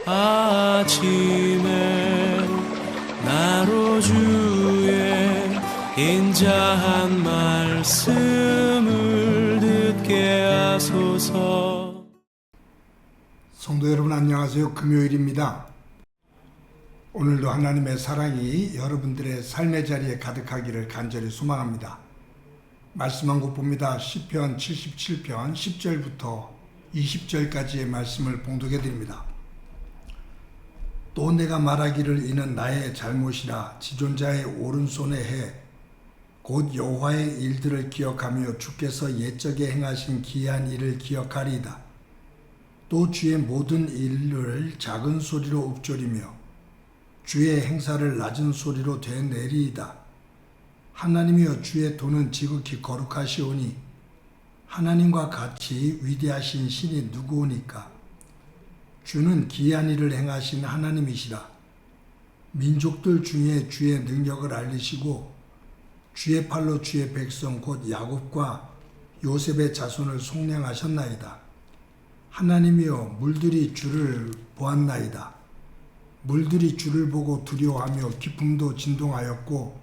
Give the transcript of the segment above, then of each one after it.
아침에 나로 주의 인자한 말씀을 듣게 하소서. 성도 여러분 안녕하세요. 금요일입니다. 오늘도 하나님의 사랑이 여러분들의 삶의 자리에 가득하기를 간절히 소망합니다. 말씀 한 곳 봅니다. 시편 77편 10절부터 20절까지의 말씀을 봉독해 드립니다. 또 내가 말하기를 이는 나의 잘못이라 지존자의 오른손에 해 곧 여호와의 일들을 기억하며 주께서 옛적에 행하신 기이한 일을 기억하리이다. 또 주의 모든 일을 작은 소리로 읊조리며 주의 행사를 낮은 소리로 되내리이다. 하나님이여 주의 도는 지극히 거룩하시오니 하나님과 같이 위대하신 신이 누구오니까. 주는 기이한 일을 행하신 하나님이시라. 민족들 중에 주의 능력을 알리시고 주의 팔로 주의 백성 곧 야곱과 요셉의 자손을 속량하셨나이다. 하나님이여 물들이 주를 보았나이다. 물들이 주를 보고 두려워하며 기품도 진동하였고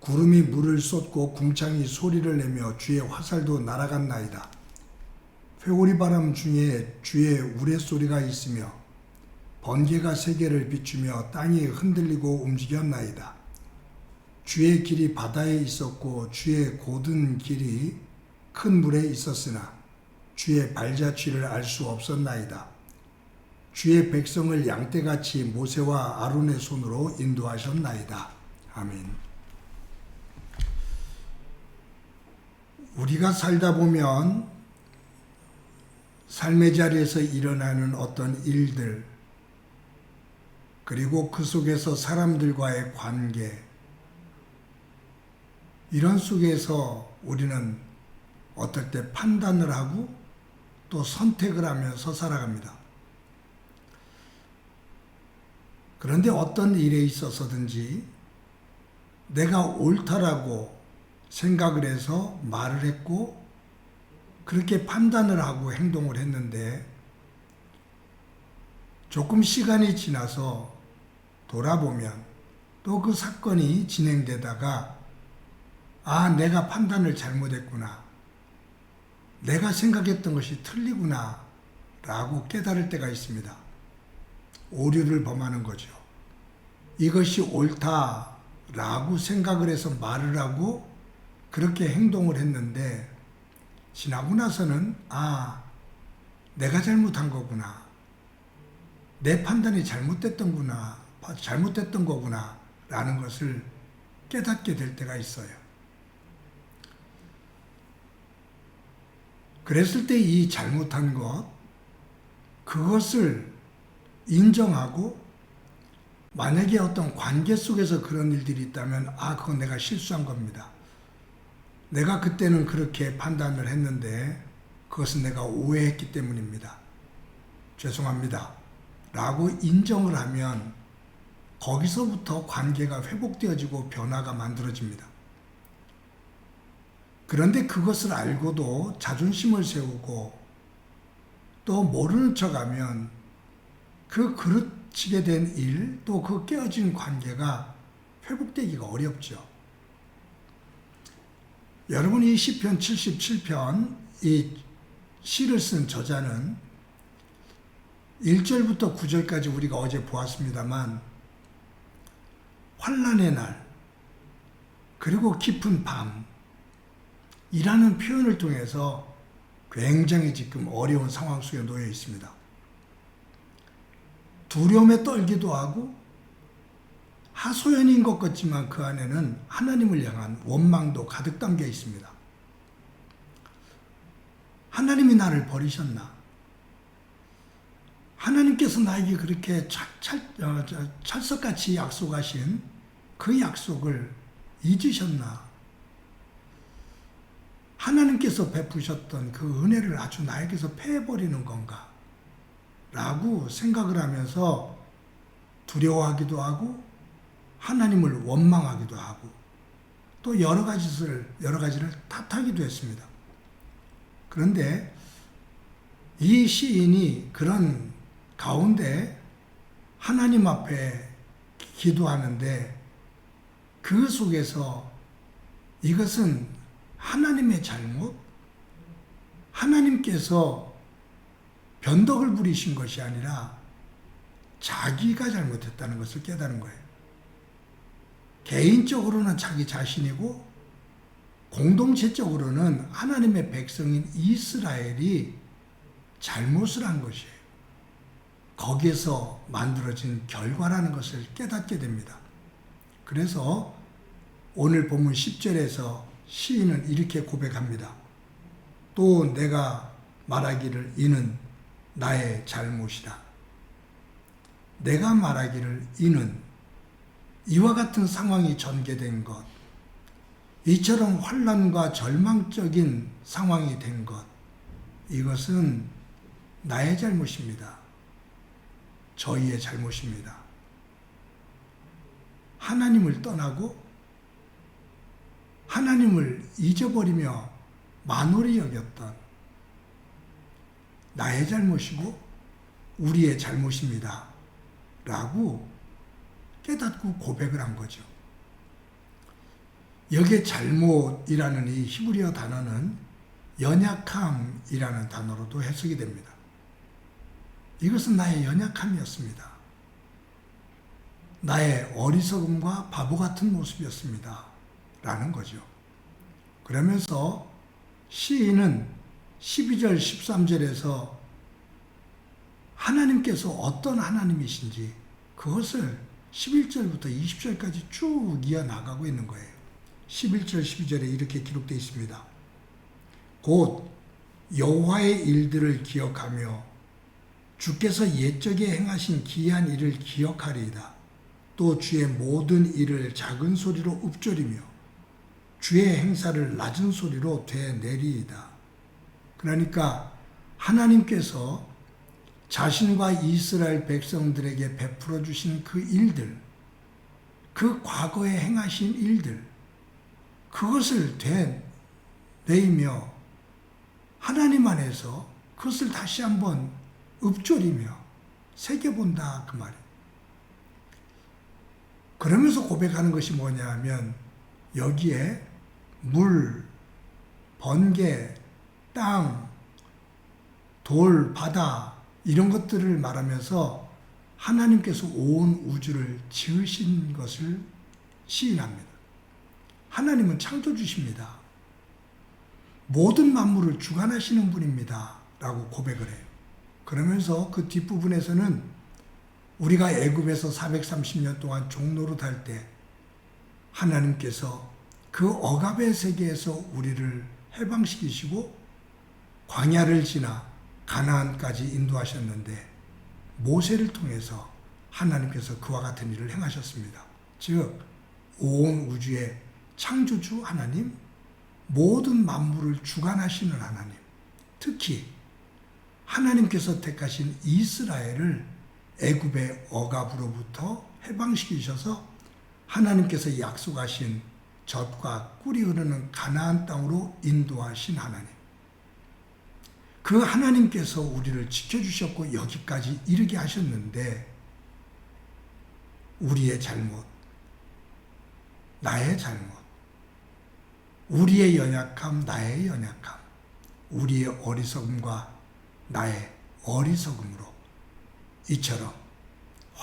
구름이 물을 쏟고 궁창이 소리를 내며 주의 화살도 날아갔나이다. 회오리 바람 중에 주의 우레소리가 있으며 번개가 세계를 비추며 땅이 흔들리고 움직였나이다. 주의 길이 바다에 있었고 주의 곧은 길이 큰 물에 있었으나 주의 발자취를 알 수 없었나이다. 주의 백성을 양떼같이 모세와 아론의 손으로 인도하셨나이다. 아멘. 우리가 살다 보면 삶의 자리에서 일어나는 어떤 일들, 그리고 그 속에서 사람들과의 관계, 이런 속에서 우리는 어떨 때 판단을 하고 또 선택을 하면서 살아갑니다. 그런데 어떤 일에 있어서든지 내가 옳다라고 생각을 해서 말을 했고 그렇게 판단을 하고 행동을 했는데 조금 시간이 지나서 돌아보면 또 그 사건이 진행되다가 내가 판단을 잘못했구나. 내가 생각했던 것이 틀리구나 라고 깨달을 때가 있습니다. 오류를 범하는 거죠. 이것이 옳다라고 생각을 해서 말을 하고 그렇게 행동을 했는데 지나고 나서는 내가 잘못한 거구나. 내 판단이 잘못됐던 거구나 라는 것을 깨닫게 될 때가 있어요. 그랬을 때 이 잘못한 그것을 인정하고 만약에 어떤 관계 속에서 그런 일들이 있다면 그건 내가 실수한 겁니다. 내가 그때는 그렇게 판단을 했는데 그것은 내가 오해했기 때문입니다. 죄송합니다. 라고 인정을 하면 거기서부터 관계가 회복되어지고 변화가 만들어집니다. 그런데 그것을 알고도 자존심을 세우고 또 모르는 척하면 그 그르치게 된 일, 또 그 깨어진 관계가 회복되기가 어렵죠. 여러분 이 시편 77편 이 시를 쓴 저자는 1절부터 9절까지 우리가 어제 보았습니다만 환난의 날 그리고 깊은 밤 이라는 표현을 통해서 굉장히 지금 어려운 상황 속에 놓여 있습니다. 두려움에 떨기도 하고 하소연인 것 같지만 그 안에는 하나님을 향한 원망도 가득 담겨 있습니다. 하나님이 나를 버리셨나? 하나님께서 나에게 그렇게 찰석같이 약속하신 그 약속을 잊으셨나? 하나님께서 베푸셨던 그 은혜를 아주 나에게서 패해버리는 건가? 라고 생각을 하면서 두려워하기도 하고 하나님을 원망하기도 하고 또 여러 가지를 탓하기도 했습니다. 그런데 이 시인이 그런 가운데 하나님 앞에 기도하는데 그 속에서 이것은 하나님의 잘못, 하나님께서 변덕을 부리신 것이 아니라 자기가 잘못했다는 것을 깨달은 거예요. 개인적으로는 자기 자신이고 공동체적으로는 하나님의 백성인 이스라엘이 잘못을 한 것이에요. 거기에서 만들어진 결과라는 것을 깨닫게 됩니다. 그래서 오늘 본문 10절에서 시인은 이렇게 고백합니다. 또 내가 말하기를 이는 나의 잘못이다. 내가 말하기를 이는 이와 같은 상황이 전개된 것, 이처럼 환난과 절망적인 상황이 된 것, 이것은 나의 잘못입니다. 저희의 잘못입니다. 하나님을 떠나고 하나님을 잊어버리며 만홀히 여겼던 나의 잘못이고 우리의 잘못입니다. 라고 깨닫고 고백을 한 거죠. 여기에 잘못이라는 이 히브리어 단어는 연약함이라는 단어로도 해석이 됩니다. 이것은 나의 연약함이었습니다. 나의 어리석음과 바보 같은 모습이었습니다. 라는 거죠. 그러면서 시인은 12절, 13절에서 하나님께서 어떤 하나님이신지 그것을 11절부터 20절까지 쭉 이어나가고 있는 거예요. 11절, 12절에 이렇게 기록되어 있습니다. 곧 여호와의 일들을 기억하며 주께서 옛적에 행하신 기이한 일을 기억하리이다. 또 주의 모든 일을 작은 소리로 읊조리며 주의 행사를 낮은 소리로 되내리이다. 그러니까 하나님께서 자신과 이스라엘 백성들에게 베풀어 주신 그 일들, 그 과거에 행하신 일들, 그것을 되뇌이며 하나님 안에서 그것을 다시 한번 읊조리며 새겨본다 그 말이에요. 그러면서 고백하는 것이 뭐냐 하면 여기에 물, 번개, 땅, 돌, 바다 이런 것들을 말하면서 하나님께서 온 우주를 지으신 것을 시인합니다. 하나님은 창조주십니다. 모든 만물을 주관하시는 분입니다. 라고 고백을 해요. 그러면서 그 뒷부분에서는 우리가 애굽에서 430년 동안 종노릇할 때 하나님께서 그 억압의 세계에서 우리를 해방시키시고 광야를 지나 가나안까지 인도하셨는데 모세를 통해서 하나님께서 그와 같은 일을 행하셨습니다. 즉 온 우주의 창조주 하나님, 모든 만물을 주관하시는 하나님, 특히 하나님께서 택하신 이스라엘을 애굽의 억압으로부터 해방시키셔서 하나님께서 약속하신 젖과 꿀이 흐르는 가나안 땅으로 인도하신 하나님. 그 하나님께서 우리를 지켜주셨고 여기까지 이르게 하셨는데 우리의 잘못, 나의 잘못, 우리의 연약함, 나의 연약함, 우리의 어리석음과 나의 어리석음으로 이처럼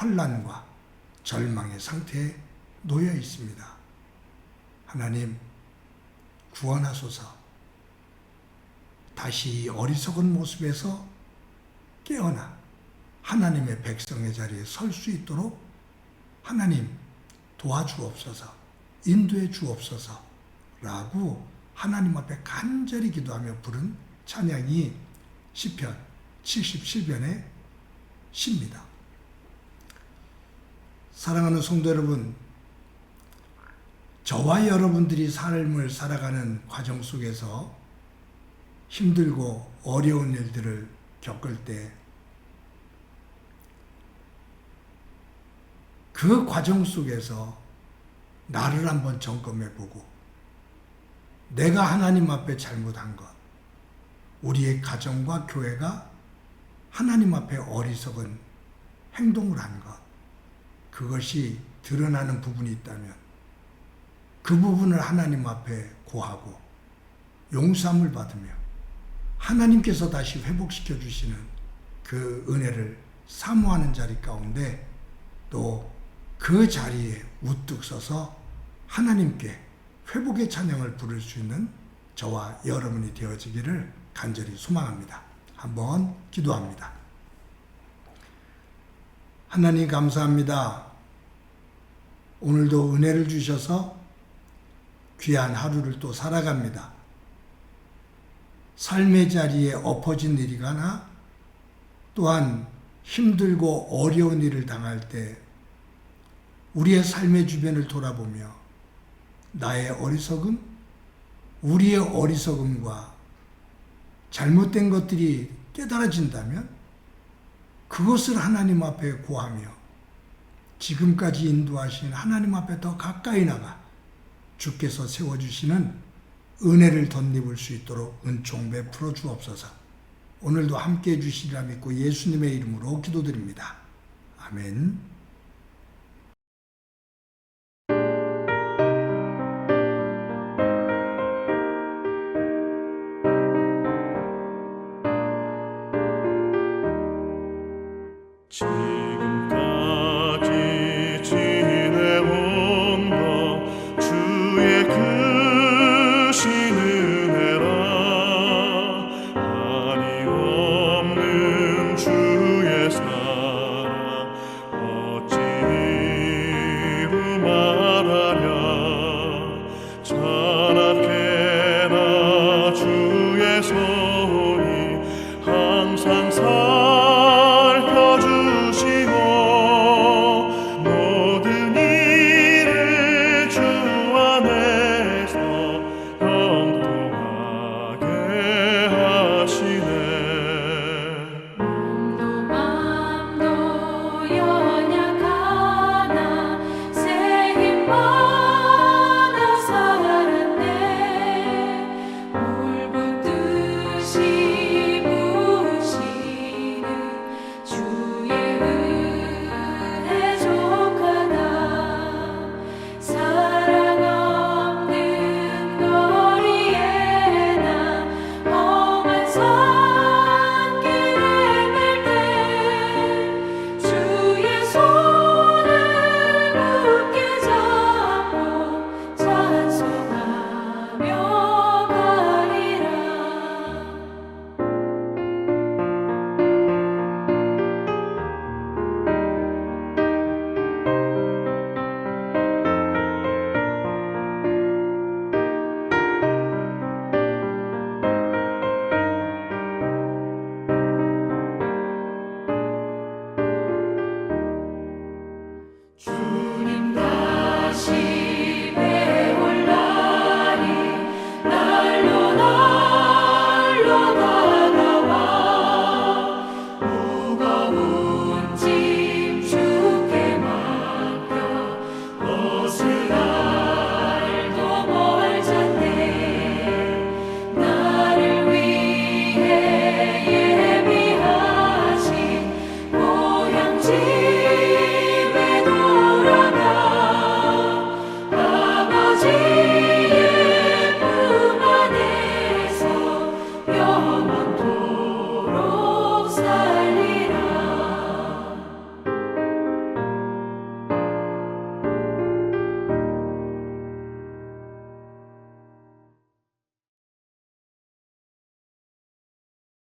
혼란과 절망의 상태에 놓여 있습니다. 하나님 구원하소서. 다시 이 어리석은 모습에서 깨어나 하나님의 백성의 자리에 설 수 있도록 하나님 도와주옵소서, 인도해 주옵소서 라고 하나님 앞에 간절히 기도하며 부른 찬양이 시편 77편의 시입니다. 사랑하는 성도 여러분, 저와 여러분들이 삶을 살아가는 과정 속에서 힘들고 어려운 일들을 겪을 때 그 과정 속에서 나를 한번 점검해 보고 내가 하나님 앞에 잘못한 것, 우리의 가정과 교회가 하나님 앞에 어리석은 행동을 한 것, 그것이 드러나는 부분이 있다면 그 부분을 하나님 앞에 고하고 용서함을 받으며 하나님께서 다시 회복시켜 주시는 그 은혜를 사모하는 자리 가운데 또 그 자리에 우뚝 서서 하나님께 회복의 찬양을 부를 수 있는 저와 여러분이 되어지기를 간절히 소망합니다. 한번 기도합니다. 하나님 감사합니다. 오늘도 은혜를 주셔서 귀한 하루를 또 살아갑니다. 삶의 자리에 엎어진 일이거나 또한 힘들고 어려운 일을 당할 때 우리의 삶의 주변을 돌아보며 나의 어리석음, 우리의 어리석음과 잘못된 것들이 깨달아진다면 그것을 하나님 앞에 고하며 지금까지 인도하신 하나님 앞에 더 가까이 나가 주께서 세워주시는 은혜를 덧입을 수 있도록 은총 베풀어 주옵소서. 오늘도 함께해 주시리라 믿고 예수님의 이름으로 기도드립니다. 아멘. 주